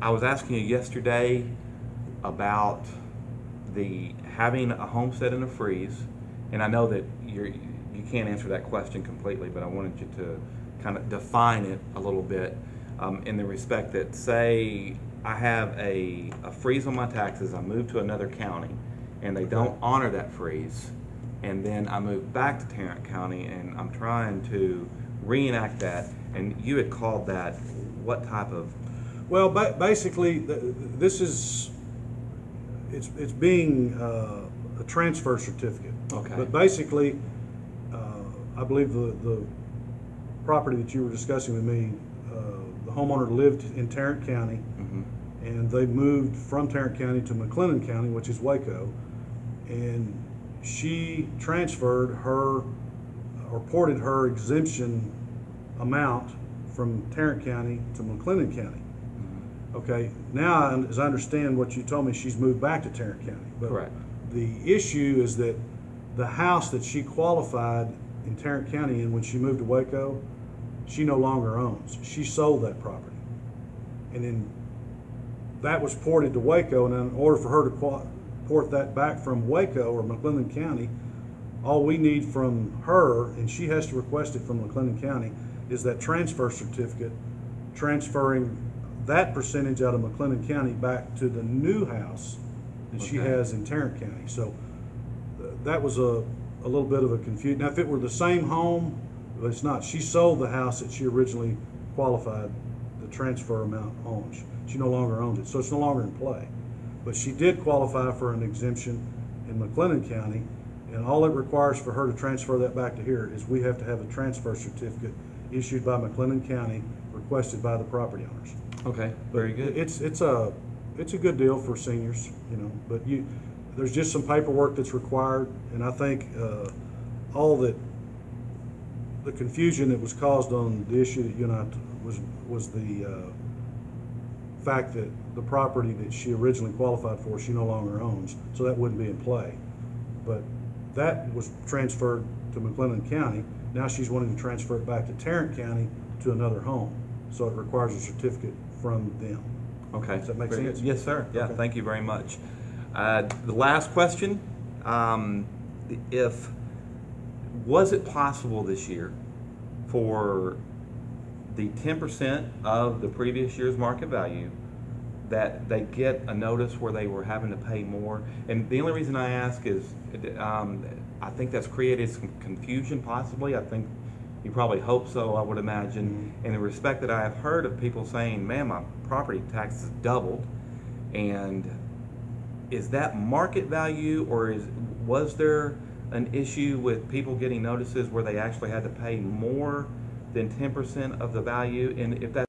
I was asking you yesterday about the having a homestead in a freeze, and I know that you can't answer that question completely, but I wanted you to kind of define it a little bit, in the respect that, say I have a freeze on my taxes, I move to another county, and they don't honor that freeze, and then I move back to Tarrant County, and I'm trying to reenact that, and you had called that what type of? Well, basically, this is it's being a transfer certificate. Okay. But basically, I believe the property that you were discussing with me, the homeowner lived in Tarrant County, and they moved from Tarrant County to McLennan County, which is Waco, and she transferred her or ported her exemption amount from Tarrant County to McLennan County. Okay, now as I understand what you told me, she's moved back to Tarrant County. But Correct. The issue is that the house that she qualified in Tarrant County and when she moved to Waco, she no longer owns. She sold that property. And then that was ported to Waco, and in order for her to port that back from Waco or McLennan County, all we need from her, and she has to request it from McLennan County, is that transfer certificate transferring that percentage out of McLennan County back to the new house that she has in Tarrant County. So that was a little bit of a confusion. Now, if it were the same home, but it's not. She sold the house that she originally qualified the transfer amount on. She no longer owns it, so it's no longer in play. But she did qualify for an exemption in McLennan County, and all it requires for her to transfer that back to here is we have to have a transfer certificate issued by McLennan County, requested by the property owners. Okay, very good. It's a good deal for seniors, you know. But there's just some paperwork that's required, and I think all that the confusion that was caused on the issue that you and I was the fact that the property that she originally qualified for, she no longer owns, so that wouldn't be in play. But that was transferred to McLennan County. Now she's wanting to transfer it back to Tarrant County to another home, so it requires a certificate from them. Okay. Does that make sense? Yes, sir. Yeah, Okay. Thank you very much. The last question, was it possible this year for the 10% of the previous year's market value that they get a notice where they were having to pay more? And the only reason I ask is I think that's created some confusion possibly. I think you probably hope so, I would imagine, in the respect that I have heard of people saying, man, my property taxes doubled. And is that market value, or was there an issue with people getting notices where they actually had to pay more than 10% of the value? And if that's